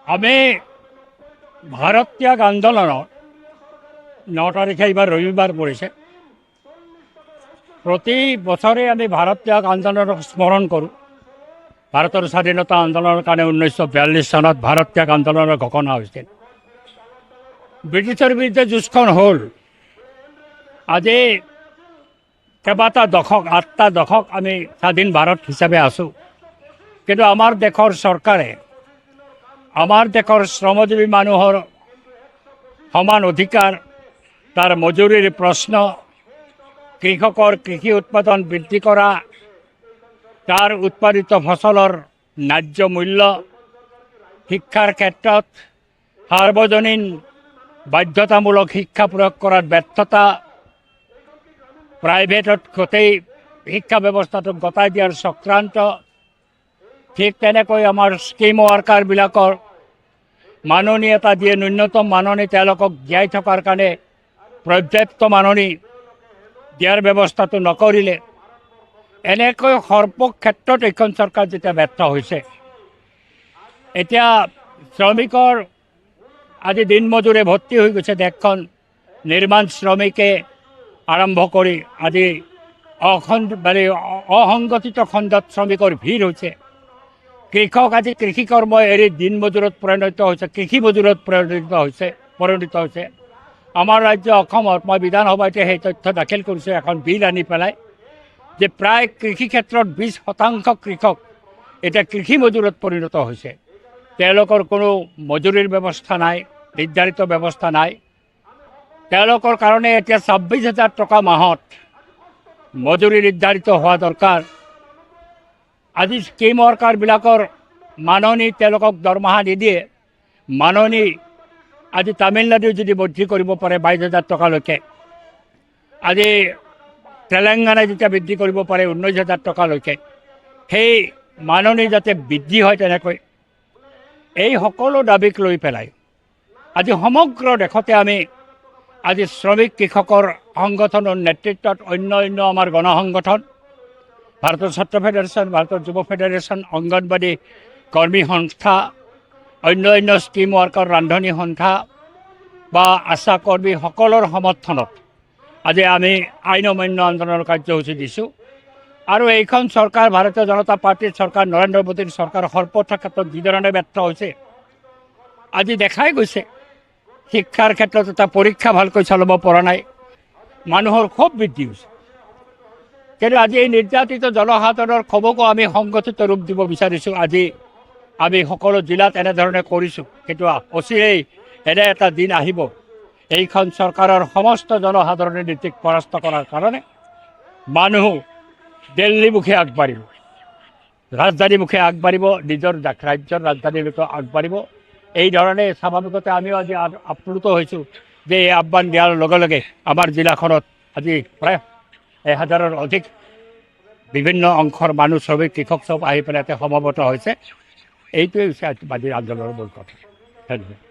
আমি ভাৰত ত্যাগ আন্দোলনৰ 9 তাৰিখে এইবাৰ ৰবিবাৰ পৰিছে। প্ৰতি বছৰে আমি ভাৰত ত্যাগ আন্দোলনক স্মৰণ কৰোঁ। ভাৰতৰ স্বাধীনতা আন্দোলনৰ কাৰণে 1942 চনত ভাৰত ত্যাগ আন্দোলনৰ ঘোষণা হৈছিল। ব্ৰিটিছৰ বিৰুদ্ধে যুঁজখন হ'ল। আজি কেইবাটা দশক 8টা দশক আমি স্বাধীন ভাৰত হিচাপে আছোঁ, কিন্তু আমাৰ দেশৰ চৰকাৰে আমাৰ দেশৰ শ্ৰমজীৱী মানুহৰ সমান অধিকাৰ, তাৰ মজুৰিৰ প্ৰশ্ন, কৃষকৰ কৃষি উৎপাদন বৃদ্ধি কৰা, তাৰ উৎপাদিত ফচলৰ ন্যায্য মূল্য, শিক্ষাৰ ক্ষেত্ৰত সাৰ্বজনীন বাধ্যতামূলক শিক্ষা প্ৰয়োগ কৰাৰ ব্যৰ্থতা, প্ৰাইভেটত গোটেই শিক্ষা ব্যৱস্থাটোক গতাই দিয়াৰ চক্ৰান্ত, ঠিক তেনেকৈ আমাৰ স্কিম ৱৰ্কাৰবিলাকৰ মাননি এটা দিয়ে, ন্যূনতম মাননি তেওঁলোকক জীয়াই থকাৰ কাৰণে পৰ্যাপ্ত মাননি দিয়াৰ ব্যৱস্থাটো নকৰিলে। এনেকৈ সৰ্বক্ষেত্ৰত এইখন চৰকাৰ যেতিয়া ব্যৰ্থ হৈছে, এতিয়া শ্ৰমিকৰ আজি দিনমজুৰে ভৰ্তি হৈ গৈছে দেশখন। নিৰ্মাণ শ্ৰমিকে আৰম্ভ কৰি আজি অসংগঠিত খণ্ডত শ্ৰমিকৰ ভিৰ হৈছে। কৃষক আজি কৃষি কৰ্ম এৰি দিনমজুৰত পৰিণত হৈছে। আমাৰ ৰাজ্য অসমত মই বিধানসভাত সেই তথ্য দাখিল কৰিছোঁ, এখন বিল আনি পেলাই, যে প্ৰায় কৃষি ক্ষেত্ৰত 20% কৃষক এতিয়া কৃষি মজুৰত পৰিণত হৈছে। তেওঁলোকৰ কোনো মজুৰিৰ ব্যৱস্থা নাই, নিৰ্ধাৰিত ব্যৱস্থা নাই। তেওঁলোকৰ কাৰণে এতিয়া 26,000 টকা মাহত মজুৰি নিৰ্ধাৰিত হোৱা দৰকাৰ। আজি স্কিম ৱৰ্কাৰবিলাকৰ মাননি, তেওঁলোকক দৰমহা নিদিয়ে। মাননি আজি তামিলনাডু যদি বৃদ্ধি কৰিব পাৰে 22,000 টকালৈকে, আজি তেলেংগানাই যেতিয়া বৃদ্ধি কৰিব পাৰে 19,000 টকালৈকে, সেই মাননি যাতে বৃদ্ধি হয় তেনেকৈ, এই সকলো দাবীক লৈ পেলাই আজি সমগ্ৰ দেশতে আমি আজি শ্ৰমিক কৃষকৰ সংগঠনৰ নেতৃত্বত অন্য আমাৰ গণসংগঠন, ভাৰতৰ ছাত্ৰ ফেডাৰেশ্যন, ভাৰতৰ যুৱ ফেডাৰেশ্যন, অংগনবাদী কৰ্মী সংস্থা, অন্য স্কিম ৱৰ্কাৰ, ৰান্ধনী সন্থা বা আশা কৰ্মী সকলৰ সমৰ্থনত আজি আমি আইন অমান্য আন্দোলনৰ কাৰ্যসূচী দিছোঁ। আৰু এইখন চৰকাৰ, ভাৰতীয় জনতা পাৰ্টীৰ চৰকাৰ, নৰেন্দ্ৰ মোদীৰ চৰকাৰ সৰ্বত্ৰ ক্ষেত্ৰত যিধৰণে ব্যৰ্থ হৈছে আজি দেখাই গৈছে। শিক্ষাৰ ক্ষেত্ৰত এটা পৰীক্ষা ভালকৈ চলাব পৰা নাই, মানুহৰ ক্ষোভ বৃদ্ধি হৈছে। কিন্তু আজি এই নিৰ্যাতিত জনসাধাৰণৰ ক্ষোভকো আমি সংগঠিত ৰূপ দিব বিচাৰিছোঁ। আজি আমি সকলো জিলাত এনেধৰণে কৰিছোঁ, কিন্তু অচিৰেই এনে এটা দিন আহিব, এইখন চৰকাৰৰ সমস্ত জনসাধাৰণৰ নীতিক পৰাস্ত কৰাৰ কাৰণে মানুহ দিল্লীমুখে আগবাঢ়িব, ৰাজধানীমুখে আগবাঢ়িব, নিজৰ ৰাজ্যৰ ৰাজধানীলৈকে আগবাঢ়িব। এই ধৰণে স্বাভাৱিকতে আমিও আজি আপ্লুত হৈছোঁ যে এই আহ্বান দিয়াৰ লগে লগে আমাৰ জিলাখনত আজি প্ৰায় 1000ৰ অধিক বিভিন্ন অংশৰ মানুহ, শ্ৰমিক, কৃষক চব আহি পেলাই সমবেত হৈছে। এইটোৱে হৈছে আজিৰ আন্দোলনৰ মূল কথা। ধন্যবাদ।